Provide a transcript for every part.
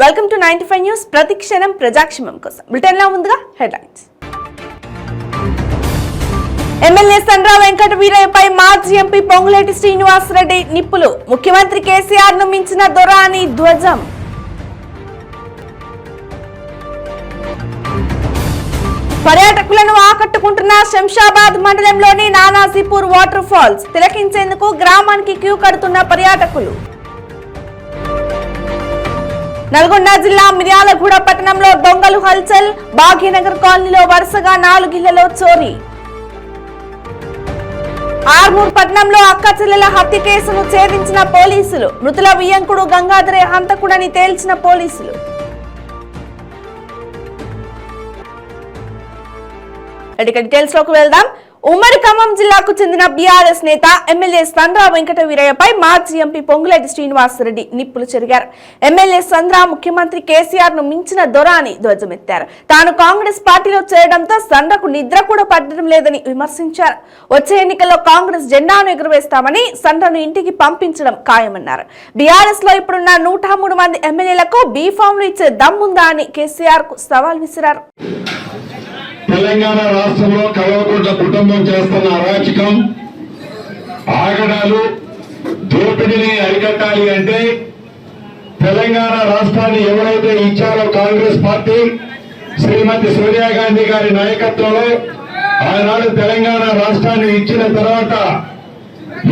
Welcome to 95 news. ప్రతిక్షణం ప్రజాక్షేమం కోసం Britain లో ముందుగా హెడ్లైన్స్. ఎమ్మెల్యే సండ్ర వెంకట వీరయ్యపై మాజీ ఎంపీ పొంగులేటి శ్రీనివాసరెడ్డి నిప్పులు. ముఖ్యమంత్రి కేసీఆర్ ను మించిన దొర అని ధ్వజం. పర్యాటకులను ఆకట్టుకుంటున్న శంషాబాద్ మండలంలోని నానాజీపూర్ వాటర్ ఫాల్స్ తిలకించేందుకు గ్రామానికి క్యూ కడుతున్న పర్యాటకులు. నల్గొండ జిల్లా మిర్యాలగూడ పట్టణంలో దొంగలు హల్చల్. భాగ్యనగర్ కాలనీలో వరుసగా 4 ఇళ్లలో చోరీ. ఆర్మూర్ పట్టణంలో అక్కచెల్లెల హత్య కేసును ఛేదించిన పోలీసులు. మృతుల వియ్యంకుడు గంగాధరే హంతకుడని తేల్చిన పోలీసులు. డీటెయిల్స్ లోకి వెళ్దాం. ఉమ్మడి ఖమ్మం జిల్లాకు చెందిన బీఆర్ఎస్ నేత ఎమ్మెల్యే సండ్ర వెంకట వీరయ్యపై మాజీ ఎంపీ పొంగులేటి శ్రీనివాసరెడ్డి నిప్పులు చెరిగారు. ఎమ్మెల్యే సండ్ర ముఖ్యమంత్రి కేసీఆర్ ను మించిన దొర అని ధ్వజమెత్తారు. తాను కాంగ్రెస్ పార్టీలో చేరడంతో సండ్రకు నిద్ర కూడా పట్టడం లేదని విమర్శించారు. వచ్చే ఎన్నికల్లో కాంగ్రెస్ జెండాను ఎగురవేస్తామని సండ్రను ఇంటికి పంపించడం ఖాయమన్నారు. బీఆర్ఎస్ లో ఇప్పుడున్న 103 మంది ఎమ్మెల్యేలకు బీఫామ్లు ఇచ్చే దమ్ముందా అని కేసీఆర్ కు సవాల్ విసిరారు. తెలంగాణ రాష్ట్రంలో కల్వకుంట్ల కుటుంబం చేస్తున్న అరాచకం, ఆగడాలు, దోపిడీని అరికట్టాలి అంటే తెలంగాణ రాష్ట్రాన్ని ఎవరైతే ఇచ్చారో కాంగ్రెస్ పార్టీ శ్రీమతి సోనియా గాంధీ గారి నాయకత్వంలో ఆనాడు తెలంగాణ రాష్ట్రాన్ని ఇచ్చిన తర్వాత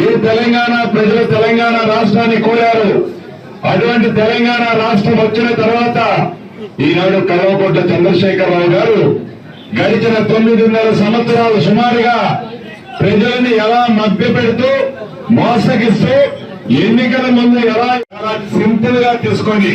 ఏ తెలంగాణ ప్రజలు తెలంగాణ రాష్ట్రాన్ని కోరారు. అటువంటి తెలంగాణ రాష్ట్రం వచ్చిన తర్వాత ఈనాడు కల్వకుంట్ల చంద్రశేఖరరావు గారు గడిచిన 9.5 సంవత్సరాలు సుమారుగా ప్రజల్ని ఎలా మభ్యపెడుతూ మోసగిస్తూ ఎన్నికల ముందు ఎలా సింపుల్ గా తీసుకొని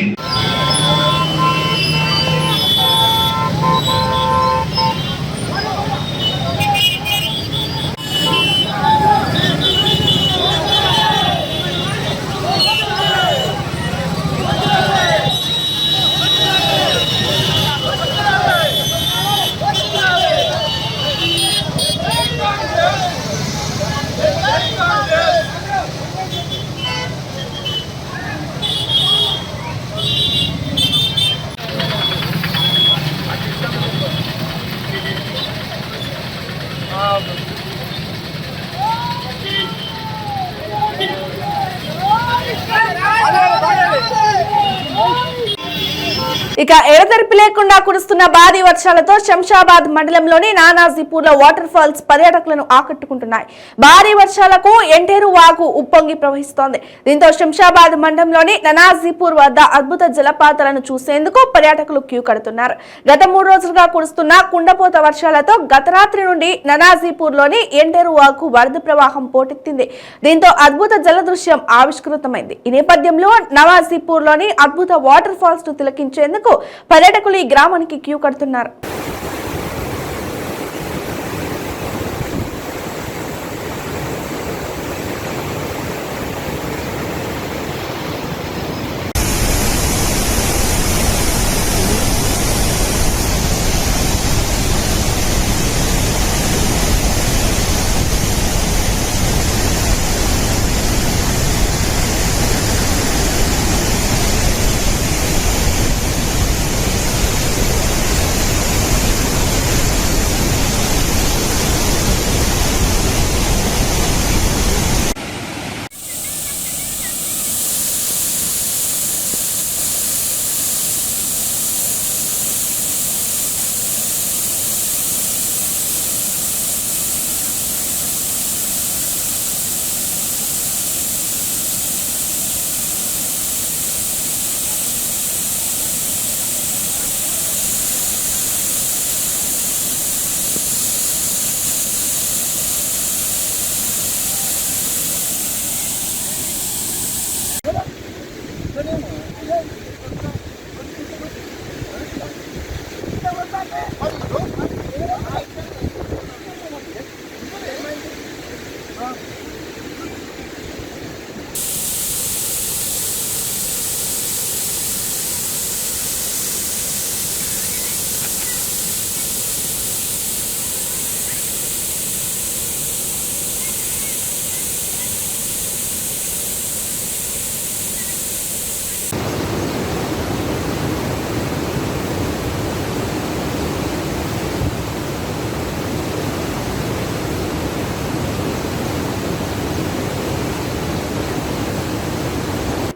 ఇక ఎడతెరిపి లేకుండా కురుస్తున్న భారీ వర్షాలతో శంషాబాద్ మండలంలోని నానాజీపూర్ లో వాటర్ ఫాల్స్ పర్యాటకులను ఆకట్టుకుంటున్నాయి. భారీ వర్షాలకు ఎంటేరు వాగు ఉప్పొంగి ప్రవహిస్తోంది. దీంతో శంషాబాద్ మండలంలోని నానాజీపూర్ వద్ద అద్భుత జలపాతాలను చూసేందుకు పర్యాటకులు క్యూ కడుతున్నారు. గత 3 రోజులుగా కురుస్తున్న కుండపోత వర్షాలతో గత రాత్రి నుండి నానాజీపూర్ లోని ఎంటేరు వాగు వరద ప్రవాహం పోటెత్తింది. దీంతో అద్భుత జల దృశ్యం ఆవిష్కృతమైంది. ఈ నేపథ్యంలో నవాజీపూర్ లోని అద్భుత వాటర్ ఫాల్స్ ను తిలకించేందుకు పర్యాటకులు ఈ గ్రామానికి క్యూ కడుతున్నారు.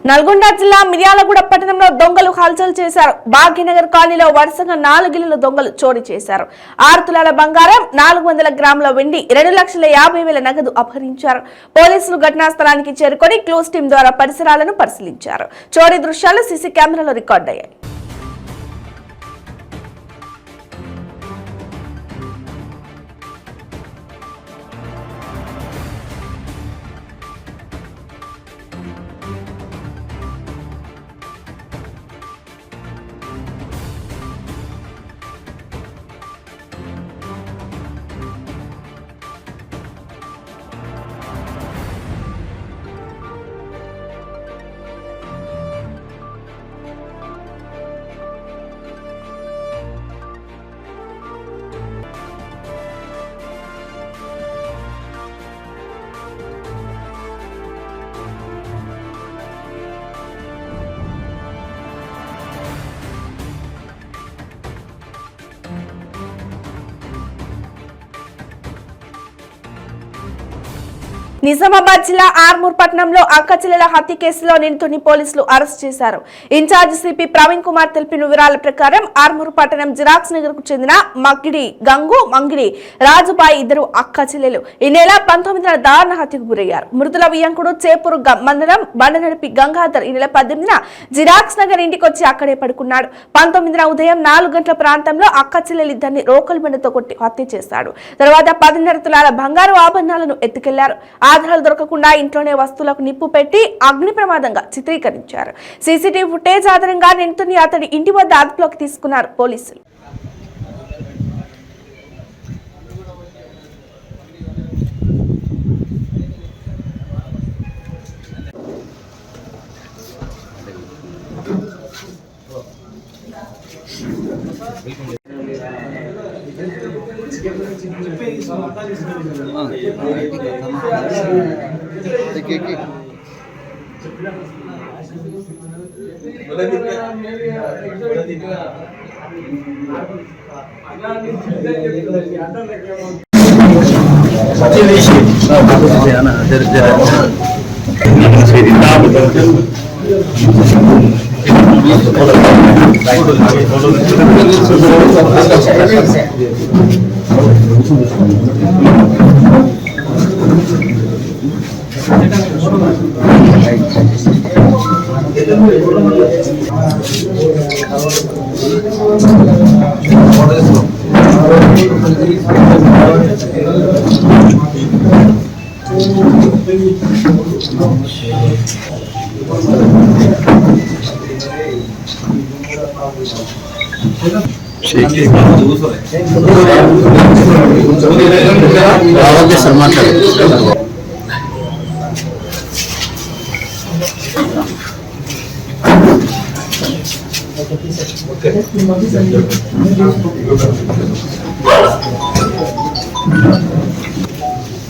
నల్గొండ జిల్లా మిర్యాలగూడ పట్టణంలో దొంగలు హల్చల్ చేశారు. భాగ్యనగర్ కాలనీలో వరుసగా 4 ఇళ్ల దొంగలు చోరీ చేశారు. 6 తులాల బంగారం, 400 గ్రాముల వెండి, 2,50,000 నగదు అపహరించారు. పోలీసులు ఘటనా స్థలానికి చేరుకొని క్లూస్ టీం ద్వారా పరిసరాలను పరిశీలించారు. చోరీ దృశ్యాలు సీసీ కెమెరాలో రికార్డయ్యాయి. నిజామాబాద్ జిల్లా ఆర్మూర్ పట్టణంలో అక్కచెల్లెల హత్య కేసులో నిందితుడిని పోలీసులు అరెస్ట్ చేశారు. ఇన్ఛార్జ్ సిపి ప్రవీణ్ కుమార్ తెలిపిన వివరాల ప్రకారం ఆర్మూర్ పట్టణం జిరాక్స్ నగర్ కు చెందిన మగ్గిడి గంగు, మంగిడి రాజుబాయి ఇద్దరు అక్కచెల్లెలు ఈ నెల 19న దారుణ హత్యకు గురయ్యారు. మృతుల వియంకుడు చేపూరు మండలం బండనడిపి గంగాధర్ ఈ నెల 18న జిరాక్స్ నగర్ ఇంటికి వచ్చి అక్కడే పడుకున్నాడు. 19న ఉదయం 4 గంటల ప్రాంతంలో అక్కచెల్లెలిద్దరిని రోకల్ బండతో కొట్టి హత్య చేశాడు. తర్వాత 10.5 తులాల బంగారు ఆభరణాలను ఎత్తుకెళ్లారు. ఆధారాలు దొరకకుండా ఇంట్లోనే వస్తువులకు నిప్పు పెట్టి అగ్ని ప్రమాదంగా చిత్రీకరించారు. సీసీటీవీ ఫుటేజ్ ఆధారంగా నిందితుడిని అతడి ఇంటి వద్ద అదుపులోకి తీసుకున్నారు పోలీసులు.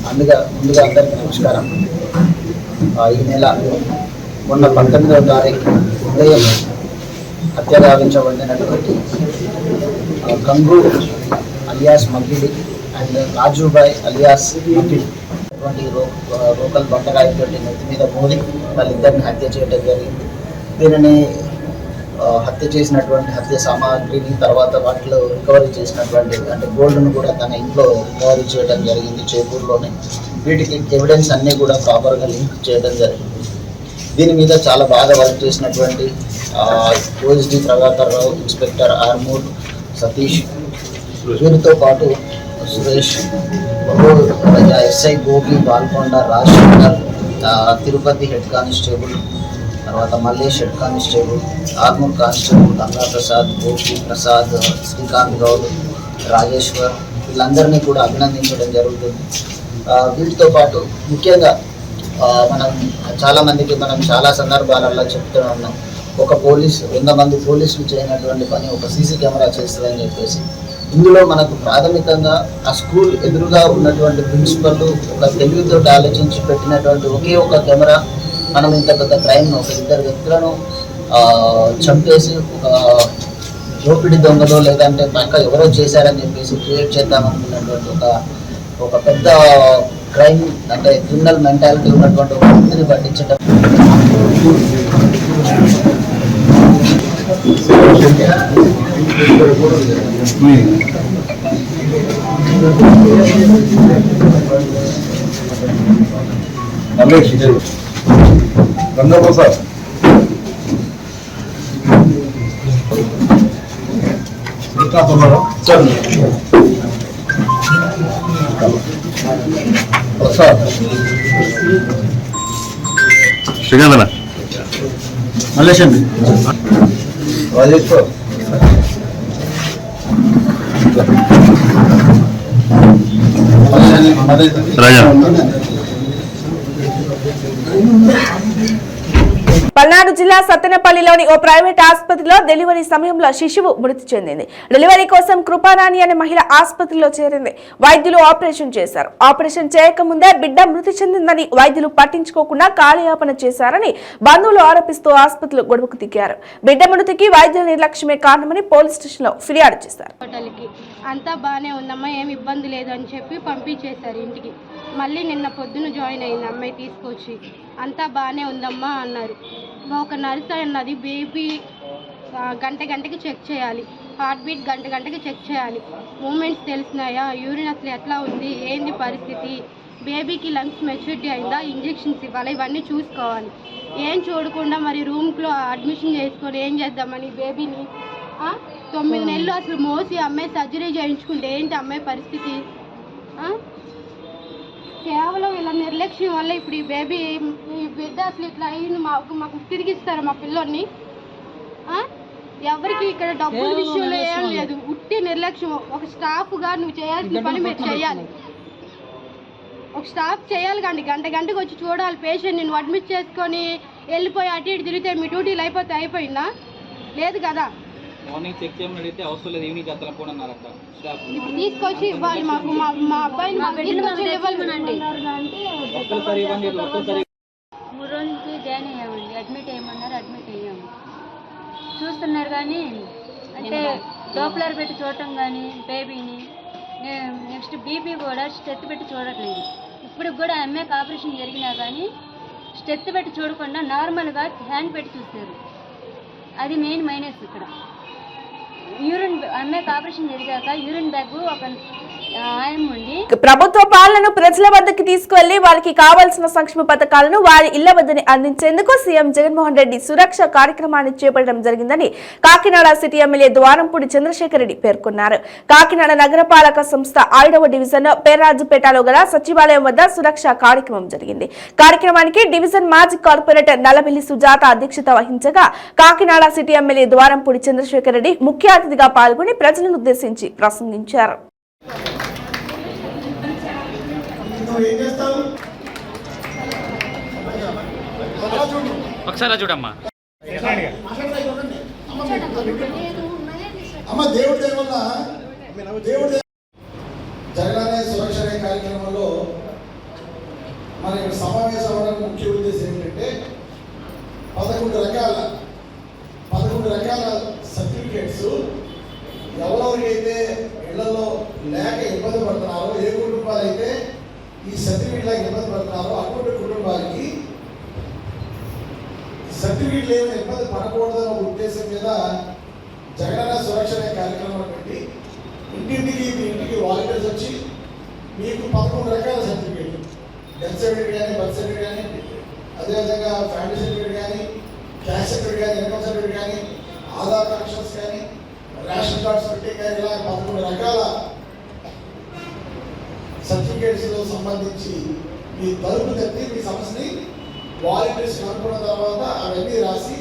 ముందుగా అందరికీ నమస్కారం. ఈ నెల మొన్న 19వ తారీఖు ఉదయం హత్య గావించబడినటువంటి Gangu alias Maggidi and Rajubai alias Maggidi అటువంటి రోకల్ బండరాయితోటి నెత్తి మీద మోది వాళ్ళిద్దరిని హత్య చేయడం జరిగింది. దీనిని హత్య చేసినటువంటి హత్య సామాగ్రిని తర్వాత వాటిలో రికవరీ చేసినటువంటి అంటే గోల్డ్ను కూడా తన ఇంట్లో రికవరీ చేయడం జరిగింది చేపూరులోనే. వీటికి ఎవిడెన్స్ అన్నీ కూడా ప్రాపర్గా లింక్ చేయడం జరిగింది. దీని మీద చాలా బాగా వర్క్ చేసినటువంటి ఓఎస్డి ప్రభాకర్ రావు, ఇన్స్పెక్టర్ ఆర్మూర్ సతీష్, వీరితో పాటు Suresh, SI Gopi, Balkonda, Rajasekhar, Tirupati head constable, తర్వాత Mallesh head constable, Armoor constable Ganga Prasad, Gopi Prasad, Srikanth Goud, Rajeshwar, వీళ్ళందరినీ కూడా అభినందించడం జరుగుతుంది. వీటితో పాటు ముఖ్యంగా మనం చాలామందికి మనం చాలా సందర్భాలలో చెప్తూనే ఉన్నాం, ఒక పోలీస్ 100 మంది పోలీసులు చేయనటువంటి పని ఒక సీసీ కెమెరా చేస్తుందని చెప్పేసి. ఇందులో మనకు ప్రాథమికంగా ఆ స్కూల్ ఎదురుగా ఉన్నటువంటి ప్రిన్సిపల్ ఒక తెలివితో ఆలోచించి పెట్టినటువంటి ఒకే ఒక కెమెరా మనం ఇంత పెద్ద క్రైమ్ను ఒక 2 వ్యక్తులను చంపేసి ఒక దోపిడీ దొంగలో లేదంటే పక్క ఎవరో చేశారని చెప్పేసి క్రియేట్ చేద్దామనుకున్నటువంటి ఒక పెద్ద క్రైమ్ అంటే క్రిమినల్ మెంటాలిటీ ఉన్నటువంటి ఒక వ్యక్తిని పట్టించడం రంగప్రసాద్ ప్రసాద్ శ్రీకాంతన మల్లేష్ అండి రాజేశ్వర్ రాజా పల్నాడు జిల్లా సత్తెనపల్లిలోని ఓ ప్రైవేట్ ఆసుపత్రిలో డెలివరీ సమయంలో శిశువు మృతి చెందింది. డెలివరీ కోసం కృపారాణి అనే మహిళ ఆసుపత్రిలో చేరింది. వైద్యులు ఆపరేషన్ చేశారు. ఆపరేషన్ చేయకముందే బిడ్డ మృతి చెందిందని వైద్యులు పట్టించుకోకుండా కాలయాపన చేశారని బంధువులు ఆరోపిస్తూ ఆసుపత్రిలో గొడవకు దిగారు. బిడ్డ మృతికి వైద్యుల నిర్లక్ష్యమే కారణమని పోలీస్ స్టేషన్ లో ఫిర్యాదు చేశారు. అంతా బాగానే ఉందమ్మా, ఏమి ఇబ్బంది లేదు అని చెప్పి పంపించేశారు ఇంటికి. మళ్ళీ నిన్న పొద్దున జాయిన్ అయింది అమ్మాయి తీసుకొచ్చి. అంతా బాగానే ఉందమ్మా అన్నారు. ఒక నర్స్ అన్నది బేబీ గంటకి చెక్ చేయాలి, హార్ట్ బీట్ గంటకి చెక్ చేయాలి, మూమెంట్స్ తెలిసినాయా, యూరిన్ అసలు ఎట్లా ఉంది, ఏంది పరిస్థితి, బేబీకి లంగ్స్ మెచ్యూరిటీ అయిందా, ఇంజెక్షన్స్ ఇవ్వాలి, ఇవన్నీ చూసుకోవాలి. ఏం చూడకుండా మరి రూమ్లో అడ్మిషన్ చేసుకొని ఏం చేద్దామని బేబీని 9 నెలలు అసలు మోసి అమ్మాయి సర్జరీ చేయించుకుంటే ఏంటి అమ్మాయి పరిస్థితి? కేవలం ఇలా నిర్లక్ష్యం వల్ల ఇప్పుడు ఈ బేబీ ఈ బిడ్డ అసలు ఇట్లా అయ్యింది. మాకు తిరిగిస్తారు మా పిల్లోని. ఎవరికి ఇక్కడ డబ్బుల విషయంలో ఏం లేదు, ఉట్టి నిర్లక్ష్యం. ఒక స్టాఫ్గా నువ్వు చేయాల్సిన పని మీరు చేయాలి. ఒక స్టాఫ్ చేయాలి కానీ గంటకి వచ్చి చూడాలి పేషెంట్ని. నువ్వు అడ్మిట్ చేసుకొని వెళ్ళిపోయి అటు ఇటు తిరిగితే మీ డ్యూటీలు అయిపోయిందా? లేదు కదా. మార్నింగ్ చెక్ చేయమని అడిగితే అవసరం లేదు, ఈవినింగ్ చేస్తాను కూడా అన్నారట. ఇప్పుడు తీసుకొచ్చి ఇవ్వాలి మాకు, మా అబ్బాయిని ఒక్కసారి ఇవ్వండి, ఒక్కసారి. 3 రోజులకి జాయిన్ అయ్యామండి. అడ్మిట్ అయ్యాము. చూస్తున్నారు కానీ అంటే డోప్లర్ పెట్టి చూడటం కానీ బేబీని, నెక్స్ట్ బీపీ కూడా స్టెత్ పెట్టి చూడట్లేదు. ఇప్పుడు కూడా అమ్మాయికి ఆపరేషన్ జరిగినా కానీ స్టెత్ పెట్టి చూడకుండా నార్మల్గా హ్యాండ్ పెట్టి చూస్తారు. అది మెయిన్ మైనస్ ఇక్కడ. యూరిన్ అమ్మాయికి ఆపరేషన్ జరిగాక యూరిన్ బ్యాగ్ ఒక ప్రభుత్వ పాలనను ప్రజల వద్దకు తీసుకువెళ్లి వారికి కావాల్సిన సంక్షేమ పథకాలను వారి ఇళ్ల వద్దనే అందించేందుకు సీఎం జగన్మోహన్ రెడ్డి సురక్ష కార్యక్రమాన్ని చేపట్టడం జరిగిందని కాకినాడ సిటీ ఎమ్మెల్యే ద్వారంపూడి చంద్రశేఖర్ రెడ్డి పేర్కొన్నారు. కాకినాడ నగరపాలక సంస్థ 5వ డివిజన్ పేర్రాజుపేటలో గల సచివాలయం వద్ద సురక్ష కార్యక్రమం జరిగింది. కార్యక్రమానికి డివిజన్ మాజీ కార్పొరేటర్ నల్లబెల్లి సుజాత అధ్యక్షత వహించగా కాకినాడ సిటీ ఎమ్మెల్యే ద్వారంపూడి చంద్రశేఖర్ రెడ్డి ముఖ్య అతిథిగా పాల్గొని ప్రజలను ఉద్దేశించి ప్రసంగించారు. ఒకసారి చూడమ్మా. జగనన్న సురక్ష కార్యక్రమంలో మన ఇక్కడ సమావేశం అవ్వడానికి ముఖ్య ఉద్దేశం ఏంటంటే 11 రకాల సర్టిఫికేట్స్ ఎవరెవరికైతే ఇళ్లలో లేక ఇబ్బంది పడుతున్నారో, ఏ కుటుంబాలు అయితే ఈ సర్టిఫికేట్ లేక ఇబ్బంది పడుతున్నారో అటువంటి కుటుంబాలకి సర్టిఫికేట్ లేని ఇబ్బంది పడకూడదన్న ఉద్దేశం మీద జగనన్న సురక్ష కార్యక్రమం పెట్టి ఇంటింటికి వాలంటీర్స్ వచ్చి మీకు 11 రకాల సర్టిఫికేట్లు, డెత్ సర్టిఫికేట్ కానీ, బర్త్ సర్టిఫికేట్ కానీ, అదేవిధంగా ఫ్యామిలీ సర్టిఫికేట్ కానీ, క్యాష్ సర్టిఫికేట్ కానీ, ఇన్కమ్ సర్టిఫికేట్ కానీ, ఆధార్ కనెక్షన్స్ కానీ, రేషన్ కార్డ్స్ పెట్టి కానీ, ఇలా 11 రకాల సర్టిఫికేట్స్ సంబంధించి మీ తలుపు తట్టి మీ సమస్యని వాలంటీర్స్ కనుక్కున్న తర్వాత అవన్నీ రాసి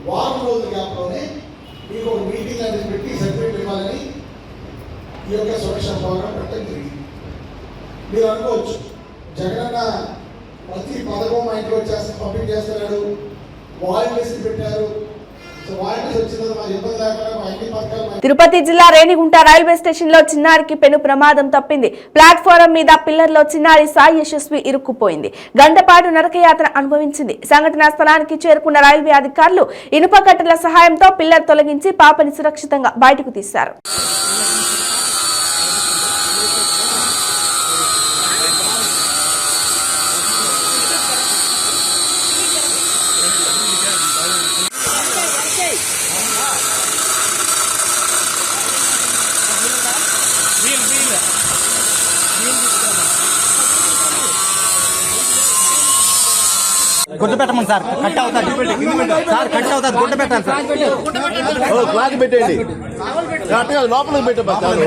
వారం రోజుల గ్యాప్లోనే మీకు ఒక మీటింగ్ అనేది పెట్టి సర్టిఫికేట్ ఇవ్వాలని ఈ యొక్క సురక్ష ప్రోగ్రాం పెట్టడం జరిగింది. మీరు అనుకోవచ్చు, జగనన్న ప్రతి పథకం మా ఇంట్లో వచ్చేస్తే పంపిణీ చేస్తున్నాడు, వాలంటీర్స్ పెట్టారు, తిరుపతి జిల్లా రేణిగుంట రైల్వే స్టేషన్ లో చిన్నారికి పెను ప్రమాదం తప్పింది. ప్లాట్ఫారం మీద పిల్లర్ లో చిన్నారి సాయి యశస్వి ఇరుక్కుపోయింది. గంటపాటు నరకయాతన అనుభవించింది. సంఘటనా స్థలానికి చేరుకున్న రైల్వే అధికారులు ఇనుప కట్టెల సహాయంతో పిల్లర్ తొలగించి పాపని సురక్షితంగా బయటకు తీశారు. గుడ్డ పెట్టమని సార్ కట్ అవుతారు సార్ కట్ అవుతారు గుడ్డ పెట్టాలి సార్ క్లాత్ పెట్టండి కరెక్ట్గా లోపలికి పెట్టబట్టారు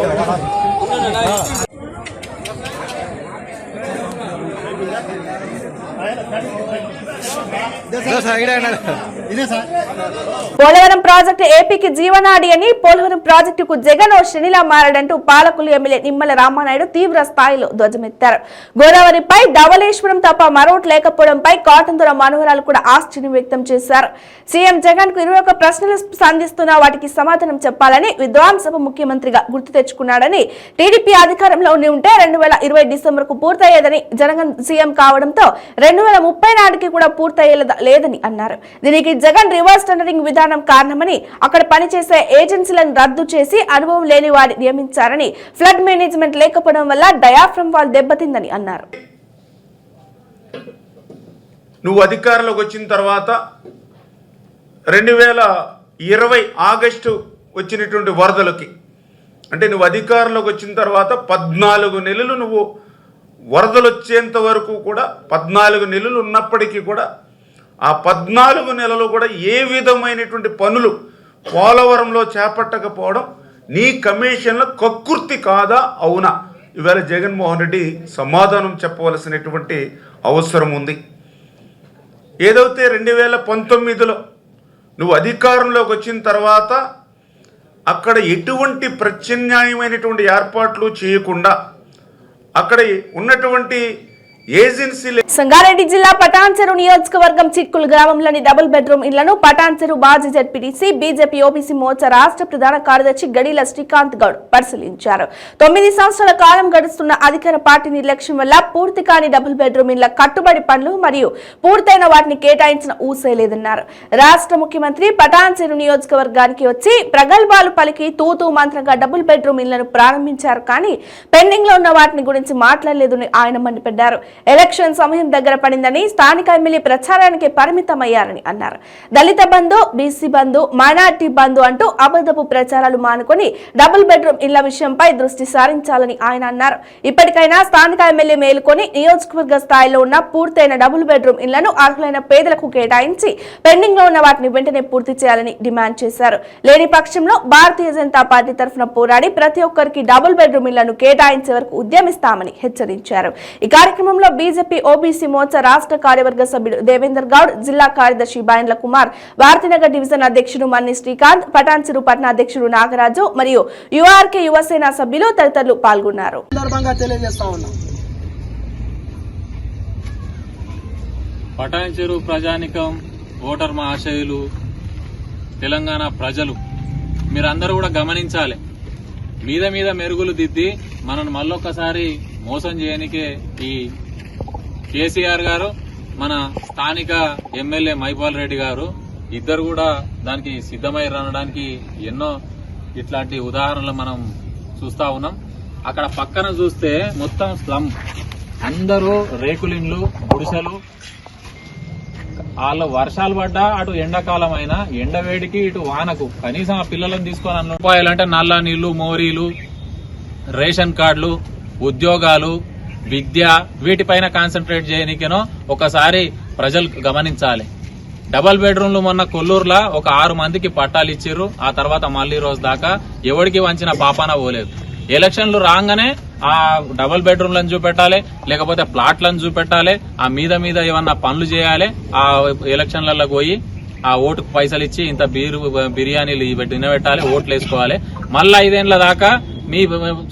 పోలవరం ప్రాజెక్టు ఏపీకి జీవనాడి అని పోలవరం ప్రాజెక్టుకు జగన్ ఓ శనిలా మారాడంటూ పాలకులు ఎమ్మెల్యే నిమ్మల రామానాయుడు తీవ్ర స్థాయిలో ధ్వజమెత్తారు. గోదావరిపై ధవళేశ్వరం తప్ప మరోటి లేకపోవడంపై కాటందొర మనోహరాలు కూడా ఆశ్చర్యం వ్యక్తం చేశారు. సీఎం జగన్ కు 21 ప్రశ్నలు సంధిస్తున్నా వాటికి సమాధానం చెప్పాలని విధ్వంస ముఖ్యమంత్రిగా గుర్తు తెచ్చుకున్నాడని, టీడీపీ అధికారంలో ఉంటే 2020 డిసెంబర్ కు పూర్తయ్యేదని, జగన్ సీఎం కావడంతో 2030 నాటికి కూడా పూర్తయ్యేలేదని అన్నారు. దీనికి జగన్ రివర్స్ టెండరింగ్ విధానం కారణమని, అక్కడ పనిచేసే ఏజెన్సీలను రద్దు చేసి అనుభవం లేని వారిని నియమించారని, ఫ్లడ్ మేనేజ్మెంట్ లేకపోవడం వల్ల డయాఫ్రమ్ వాల్ దెబ్బతిందని అన్నారు. నువ్వు అధికారంలోకి వచ్చిన తర్వాత 2020 ఆగస్టు వచ్చినటువంటి వరదలకి, అంటే నువ్వు అధికారంలోకి వచ్చిన తర్వాత 14 నెలలు నువ్వు వరదలు వచ్చేంత వరకు కూడా 14 నెలలు ఉన్నప్పటికీ కూడా ఆ 14 నెలలు కూడా ఏ విధమైనటువంటి పనులు పోలవరంలో చేపట్టకపోవడం నీ కమిషన్లో కక్కుర్తి కాదా అవునా? ఇవాళ జగన్మోహన్ రెడ్డి సమాధానం చెప్పవలసినటువంటి అవసరం ఉంది. ఏదైతే 2019లో నువ్వు అధికారంలోకి వచ్చిన తర్వాత అక్కడ ఎటువంటి ప్రత్యామ్నాయమైనటువంటి ఏర్పాట్లు చేయకుండా అక్కడ ఉన్నటువంటి ఏజెన్సీలు. సంగారెడ్డి జిల్లా పటాన్చెరు నియోజకవర్గం చిక్కులు గ్రామంలోని డబుల్ బెడ్రూమ్ ఇళ్లను పటాన్చెరు మాజీ జెడ్పీటీసీ బీజేపీ ఓబీసీ మోర్చా రాష్ట్ర ప్రధాన కార్యదర్శి గడిల శ్రీకాంత్ గౌడ్ పరిశీలించారు. 9 సంవత్సరాల కాలం గడుస్తున్న అధికార పార్టీ నిర్లక్ష్యం వల్ల పూర్తి కాని డబుల్ బెడ్రూమ్ ఇళ్ల కట్టుబడి పనులు మరియు పూర్తయిన వాటిని కేటాయించిన ఊసేలేదన్నారు. రాష్ట్ర ముఖ్యమంత్రి పటాన్చెరు నియోజకవర్గానికి వచ్చి ప్రగల్భాలు పలికి తూతూ మంత్రంగా డబుల్ బెడ్రూమ్ ఇళ్లను ప్రారంభించారు, కానీ పెండింగ్ లో ఉన్న వాటిని గురించి మాట్లాడలేదని ఆయన మండిపడ్డారు. ఎలక్షన్ సమయం దగ్గర పడిందని స్థానిక ఎమ్మెల్యే ప్రచారానికి పరిమితమయ్యారని అన్నారు. దళిత బంధు, బీసీ బంధు, మైనార్టీ బంధు అంటూ అబద్ధపు ప్రచారాలు మానుకొని డబుల్ బెడ్రూమ్ ఇళ్ల విషయంపై దృష్టి సారించాలని ఆయన అన్నారు. ఇప్పటికైనా స్థానిక ఎమ్మెల్యే మేలుకొని నియోజకవర్గ స్థాయిలో ఉన్న పూర్తయిన డబుల్ బెడ్రూమ్ ఇళ్లను అర్హులైన పేదలకు కేటాయించి పెండింగ్ లో ఉన్న వాటిని వెంటనే పూర్తి చేయాలని డిమాండ్ చేశారు. లేని పక్షంలో భారతీయ జనతా పార్టీ తరఫున పోరాడి ప్రతి ఒక్కరికి డబుల్ బెడ్రూమ్ ఇళ్లను కేటాయించే వరకు ఉద్యమిస్తామని హెచ్చరించారు. ఈ కార్యక్రమంలో బీజేపీ ఓబీసీ మోర్చా రాష్ట్ర కార్యవర్గ సభ్యుడు దేవేందర్ గౌడ్, జిల్లా కార్యదర్శి బాయండ్ల కుమార్, భారతీనగర్ డివిజన్ అధ్యక్షుడు మన్ని శ్రీకాంత్, పటాన్చెరు పట్టణ అధ్యక్షుడు నాగరాజు మరియు యుఆర్కే యువసేన సభ్యులు తదితరులు పాల్గొన్నారు. పటాన్చెరు ప్రజానికం, ఓటర్ మహాశయులు, తెలంగాణ ప్రజలు మీరందరూ కూడా గమనించాలి. మీద మెరుగులు దిద్ది మనను మళ్ళొక్కసారి మోసం చేయనికే ఈ కేసీఆర్ గారు, మన స్థానిక ఎమ్మెల్యే మైపాల్ రెడ్డి గారు ఇద్దరు కూడా దానికి సిద్ధమై రావడానికి ఎన్నో ఇట్లాంటి ఉదాహరణలు మనం చూస్తా ఉన్నాం. అక్కడ పక్కన చూస్తే మొత్తం స్లమ్, అందరూ రేకులిండ్లు, గుడిసెలు. వాళ్ళు వర్షాలు పడ్డా అటు ఎండాకాలం అయినా ఎండవేడికి ఇటు వానకు కనీసం ఆ పిల్లలను తీసుకొని రూపాయలంటే నల్ల నీళ్లు, మోరీలు, రేషన్ కార్డులు, ఉద్యోగాలు, విద్య వీటిపైన కాన్సన్ట్రేట్ చేయనికేనో ఒకసారి ప్రజలు గమనించాలి. డబల్ బెడ్రూమ్లు మొన్న కొల్లూరులో ఒక 6 మందికి పట్టాలు ఇచ్చిర్రు. ఆ తర్వాత మళ్లీ రోజు దాకా ఎవరికి వంచిన పాపాన పోలేదు. ఎలక్షన్లు రాగానే ఆ డబుల్ బెడ్రూమ్లను చూపెట్టాలి, లేకపోతే ప్లాట్లను చూపెట్టాలి, ఆ మీద ఏమన్నా పనులు చేయాలి. ఆ ఎలక్షన్లలో పోయి ఆ ఓటుకు పైసలు ఇచ్చి ఇంత బిర్యానీలు తినబెట్టాలి, ఓట్లు వేసుకోవాలి. మళ్ళా 5 ఏళ్ల దాకా మీ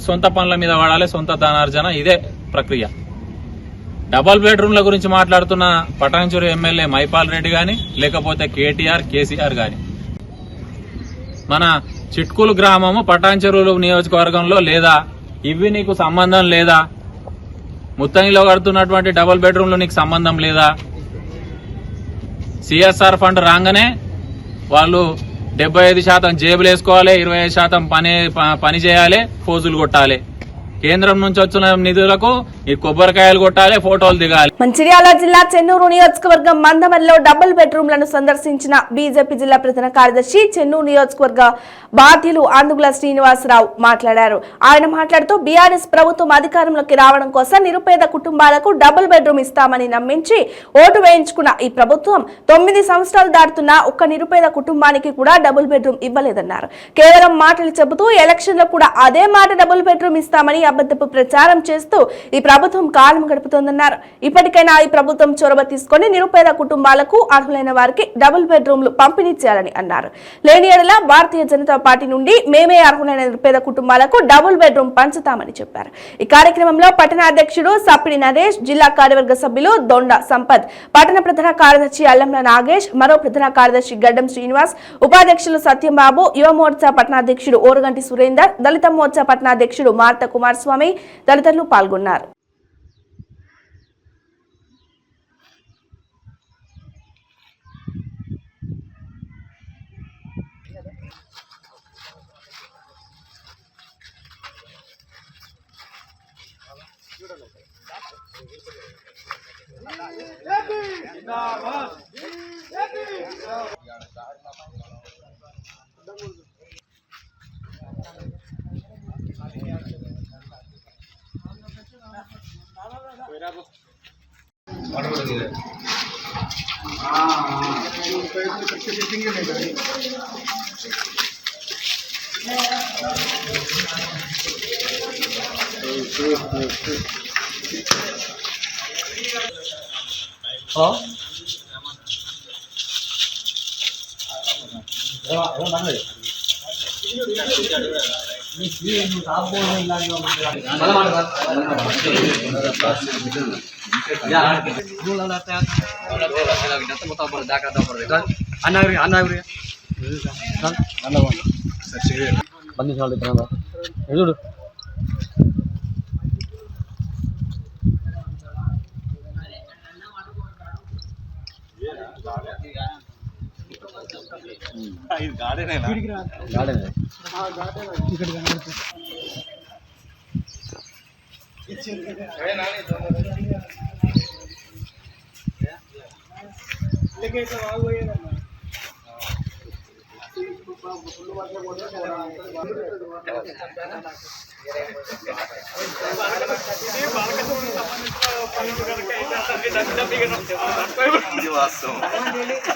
సొంత పనుల మీద వాడాలి, సొంత ధనార్జన. ఇదే ప్రక్రియ. డబల్ బెడ్రూమ్ల గురించి మాట్లాడుతున్న పటాన్చెరు ఎమ్మెల్యే మైపాల్ రెడ్డి గాని, లేకపోతే కేసీఆర్ గాని, మన చిట్కులు గ్రామము పటాన్చెరు నియోజకవర్గంలో లేదా? ఇవి నీకు సంబంధం లేదా? ముత్తంగిలో కడుతున్నటువంటి డబుల్ బెడ్రూమ్లు నీకు సంబంధం లేదా? సిఎస్ఆర్ ఫండ్ రాగానే వాళ్ళు 75% జేబులు వేసుకోవాలి, 25% పని చేయాలి, ఫోజులు కొట్టాలి. కేంద్రం నుంచి వచ్చిన నిధులకు ఈ కొబ్బరికాయలు కొట్టాలి, ఫోటోలు దిగాలి. మంచిర్యాల జిల్లా చెన్నూరు నియోజకవర్గం మందమరిలో డబుల్ బెడ్రూమ్లను సందర్శించిన బీజేపీ జిల్లా ప్రధాన కార్యదర్శి, చెన్నూరు నియోజకవర్గ బాధ్యులు ఆందుగుల శ్రీనివాసరావు మాట్లాడారు. ఆయన మాట్లాడుతూ బీఆర్ఎస్ ప్రభుత్వం అధికారంలోకి రావడం కోసం నిరుపేద కుటుంబాలకు డబుల్ బెడ్రూమ్ ఇస్తామని నమ్మించి ఓటు వేయించుకున్న ఈ ప్రభుత్వం 9 సంవత్సరాలు దాటుతున్న ఒక్క నిరుపేద కుటుంబానికి కూడా డబుల్ బెడ్రూమ్ ఇవ్వలేదన్నారు. కేవలం మాటలు చెబుతూ ఎలక్షన్లో కూడా అదే మాట డబుల్ బెడ్రూమ్ ఇస్తామని అబద్ధపు ప్రచారం చేస్తూ ఈ ప్రభుత్వం కాలం గడుపుతోందన్నారు. ఇప్పటికైనా ఈ ప్రభుత్వం చొరవ తీసుకొని నిరుపేద కుటుంబాలకు అర్హులైన వారికి డబుల్ బెడ్రూమ్లు పంపిణీ చేయాలని అన్నారు. లేని ఎడల భారతీయ జనతా పార్టీ నుండి మేమే అర్హులైన నిరుపేద కుటుంబాలకు డబుల్ బెడ్రూమ్ పంచుతామని చెప్పారు. ఈ కార్యక్రమంలో పట్టణ అధ్యక్షుడు సప్పిడి నరేష్, జిల్లా కార్యవర్గ సభ్యులు దొండ సంపత్, పట్టణ ప్రధాన కార్యదర్శి అల్లంల నాగేష్, మరో ప్రధాన కార్యదర్శి గడ్డం శ్రీనివాస్, ఉపాధ్యక్షులు సత్యంబాబు, యువ మోర్చా పట్టణాధ్యక్షుడు ఓరుగంటి సురేందర్, దళిత మోర్చా పట్టణాధ్యక్షుడు మార్త కుమారస్వామి తదితరులు పాల్గొన్నారు.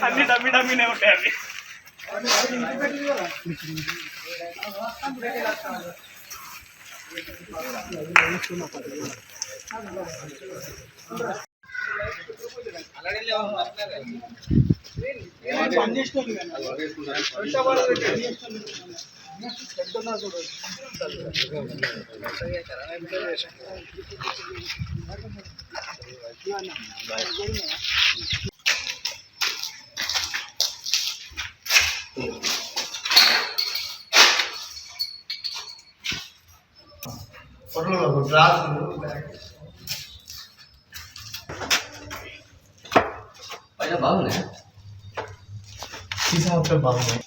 అన్ని డమ్మినే ఉంటాయి అవి. బాగున్నాయి బాగున్నాయి.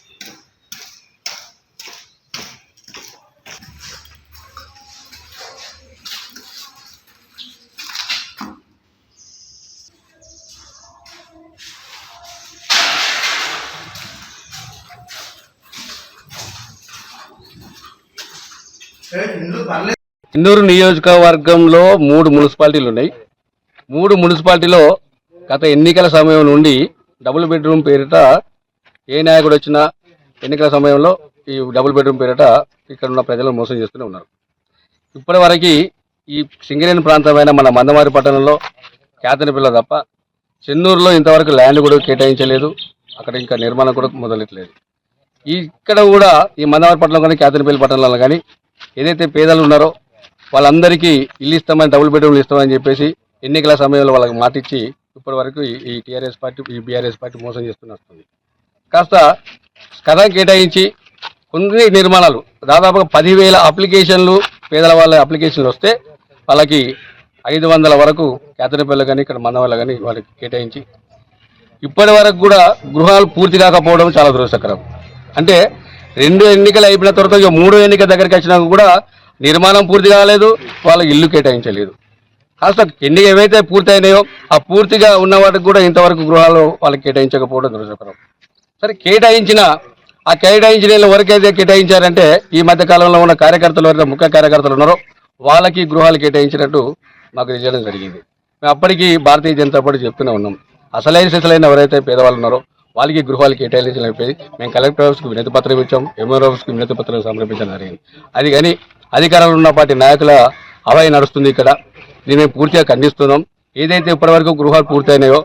చెన్నూరు నియోజకవర్గంలో 3 మున్సిపాలిటీలు ఉన్నాయి. 3 మున్సిపాలిటీలో గత ఎన్నికల సమయం నుండి డబుల్ బెడ్రూమ్ పేరిట ఏ నాయకుడు వచ్చినా ఎన్నికల సమయంలో ఈ డబుల్ బెడ్రూమ్ పేరిట ఇక్కడ ఉన్న ప్రజలను మోసం చేస్తూనే ఉన్నారు. ఇప్పటి వరకు ఈ సింగరేణి ప్రాంతమైన మన మందమారి పట్టణంలో కేతనపిల్ల తప్ప చెన్నూరులో ఇంతవరకు ల్యాండ్ కూడా కేటాయించలేదు. అక్కడ ఇంకా నిర్మాణం కూడా మొదలెట్టలేదు. ఇక్కడ కూడా ఈ మందమారి పట్టణంలో కానీ కేతనపల్లి పట్టణంలో కానీ ఏదైతే పేదలు ఉన్నారో వాళ్ళందరికీ ఇల్లు ఇస్తామని, డబుల్ బెడ్రూమ్లు ఇస్తామని చెప్పేసి ఎన్నికల సమయంలో వాళ్ళకి మాటిచ్చి ఇప్పటి వరకు ఈ టీఆర్ఎస్ పార్టీ, ఈ బీఆర్ఎస్ పార్టీ మోసం చేస్తూనే వస్తుంది. కాస్త స్థలం కేటాయించి కొన్ని నిర్మాణాలు దాదాపుగా 10,000 అప్లికేషన్లు, పేదల వాళ్ళ అప్లికేషన్లు వస్తే వాళ్ళకి 500 వరకు కేతనపల్లి కానీ ఇక్కడ మందవల్ల కానీ వాళ్ళకి కేటాయించి ఇప్పటి వరకు కూడా గృహాలు పూర్తి కాకపోవడం చాలా దురదృష్టకరం. అంటే 2 ఎన్నికలు అయిపోయిన తర్వాత 3వ ఎన్నిక దగ్గరికి వచ్చినా కూడా నిర్మాణం పూర్తి కాలేదు, వాళ్ళకి ఇల్లు కేటాయించలేదు. కాస్త ఎన్ని ఏవైతే పూర్తయినాయో ఆ పూర్తిగా ఉన్న వాటికి కూడా ఇంతవరకు గృహాలు వాళ్ళకి కేటాయించకపోవడం దురదృష్టకరం. సరే, ఆ కేటాయించిన వరకైతే కేటాయించారంటే ఈ మధ్య కాలంలో ఉన్న కార్యకర్తలు ఎవరైతే ముఖ్య కార్యకర్తలు ఉన్నారో వాళ్ళకి గృహాలు కేటాయించినట్టు మాకు తెలియడం జరిగింది. మేము అప్పటికి భారతీయ జనతా పార్టీ చెప్తూనే ఉన్నాం, అసలైన ఎవరైతే పేదవాళ్ళు ఉన్నారో వాళ్ళకి గృహాలు కేటాయించని చెప్పేది మేము కలెక్టర్ ఆఫీస్కి వినతి పత్రం ఇచ్చాం, ఎంఆర్ ఆఫీస్కి వినతి పత్రం సమర్పించడం జరిగింది. అది కానీ అధికారంలో ఉన్న పార్టీ నాయకుల అవాయి నడుస్తుంది ఇక్కడ. దీన్ని మేము పూర్తిగా ఖండిస్తున్నాం. ఏదైతే ఇప్పటివరకు గృహాలు పూర్తయినాయో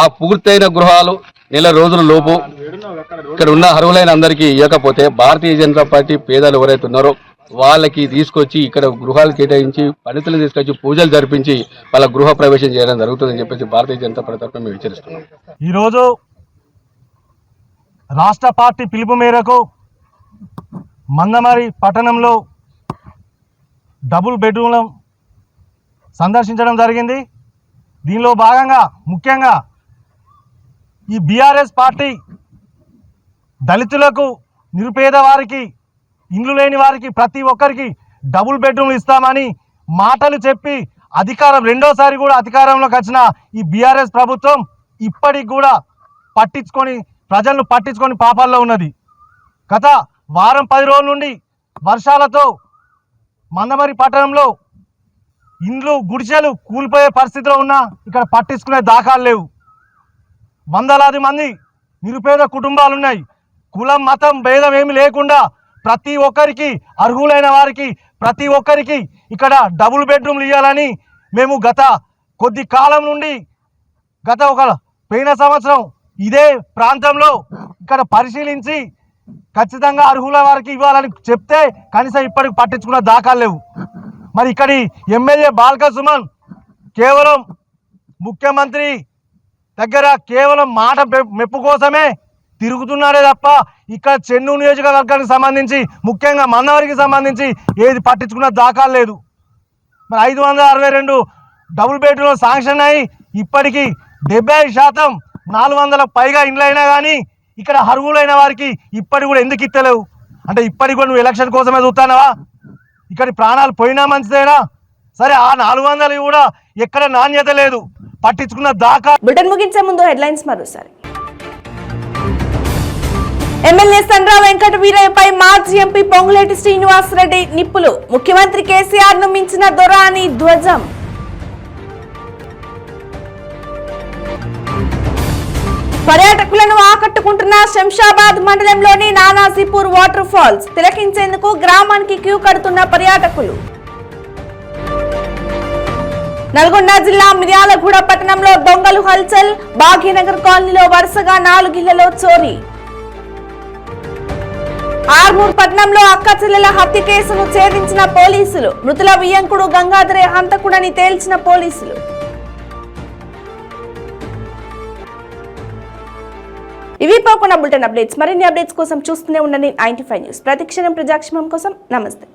ఆ పూర్తయిన గృహాలు నెల రోజుల లోపు ఇక్కడ ఉన్న అర్హులైన అందరికీ ఇవ్వకపోతే భారతీయ జనతా పార్టీ పేదలు ఎవరైతే ఉన్నారో వాళ్ళకి తీసుకొచ్చి ఇక్కడ గృహాలు కేటాయించి పండితులను తీసుకొచ్చి పూజలు జరిపించి వాళ్ళ గృహ ప్రవేశం చేయడం జరుగుతుందని చెప్పేసి భారతీయ జనతా పార్టీ తరఫున మేము హెచ్చరిస్తున్నాం. ఈరోజు రాష్ట్ర పార్టీ పిలుపు మేరకు మందమరి పట్టణంలో డబుల్ బెడ్రూమ్లను సందర్శించడం జరిగింది. దీనిలో భాగంగా ముఖ్యంగా ఈ బీఆర్ఎస్ పార్టీ దళితులకు, నిరుపేద వారికి, ఇండ్లు లేని వారికి ప్రతి ఒక్కరికి డబుల్ బెడ్రూమ్లు ఇస్తామని మాటలు చెప్పి రెండోసారి కూడా అధికారంలోకి వచ్చిన ఈ బీఆర్ఎస్ ప్రభుత్వం ఇప్పటికి కూడా ప్రజలను పట్టించుకొని పాపాల్లో ఉన్నది. గత వారం 10 రోజుల నుండి వర్షాలతో మందమరి పట్టణంలో ఇండ్లు, గుడిసెలు కూలిపోయే పరిస్థితిలో ఉన్నా ఇక్కడ పట్టించుకునే దాఖలు లేవు. వందలాది మంది నిరుపేద కుటుంబాలు ఉన్నాయి. కులం, మతం భేదం ఏమి లేకుండా ప్రతి ఒక్కరికి, అర్హులైన వారికి ప్రతి ఒక్కరికి ఇక్కడ డబుల్ బెడ్రూమ్లు ఇవ్వాలని మేము గత కొద్ది కాలం నుండి పోయిన సంవత్సరం ఇదే ప్రాంతంలో ఇక్కడ పరిశీలించి ఖచ్చితంగా అర్హుల వారికి ఇవ్వాలని చెప్తే కనీసం ఇప్పటికి పట్టించుకున్న దాఖలు లేవు. మరి ఇక్కడి ఎమ్మెల్యే బాల్క సుమన్ కేవలం ముఖ్యమంత్రి దగ్గర కేవలం మాట మెప్పు కోసమే తిరుగుతున్నాడే తప్ప ఇక్కడ చెన్నూరు నియోజకవర్గానికి సంబంధించి, ముఖ్యంగా మందమరికి సంబంధించి ఏది పట్టించుకున్న దాఖలు లేదు. మరి 562 డబుల్ బెడ్రూమ్ శాంక్షన్ అయ్యి ఇప్పటికీ 75% 400లకు పైగా ఇండ్లు అయినా కానీ ఇక్కడ అర్హులైన వారికి ఇప్పటికి కూడా ఎందుకు ఇస్తలేవు? అంటే ఇప్పటికి కూడా నువ్వు ఎలక్షన్ కోసమే చూస్తానవా? ఇక్కడ ప్రాణాలు పోయినా మంచిదేనా? సరే, ఆ 400 కూడా ఎక్కడ నాణ్యత లేదు, పట్టించుకున్న దాకా. బులెటిన్ ముగించే ముందు హెడ్లైన్స్ మరోసారి. ఎమ్మెల్యే సండ్ర వెంకట వీరయ్యపై మాజీ ఎంపీ పొంగులేటి శ్రీనివాసరెడ్డి నిప్పులు. ముఖ్యమంత్రి కేసీఆర్ ను మించిన దొర అని ధ్వజం. పర్యాటకులను ఆకట్టుకుంటున్న శంషాబాద్ మండలంలోని నానాజీపూర్ వాటర్ ఫాల్స్ తిలకించేందుకు గ్రామానికి క్యూ కడుతున్న పర్యాటకులు. నల్గొండ జిల్లా మిర్యాలగూడ పట్టణంలో దొంగలు హల్చల్. భాగ్యనగర్ కాలనీలో వరుసగా 4 ఇళ్లలో చోరీ. ఆర్మూర్ పట్టణంలో అక్క చెల్లెల హత్య కేసును ఛేదించిన పోలీసులు. మృతుల వియ్యంకుడు గంగాధరే హంతకుడని తేల్చిన పోలీసులు. ఇవి పోకుండా బులెటిన్ అప్డేట్స్. మరిన్ని అప్డేట్స్ కోసం చూస్తూనే ఉండండి 95 న్యూస్. ప్రతిక్షణం ప్రజాక్షేమం కోసం. నమస్తే.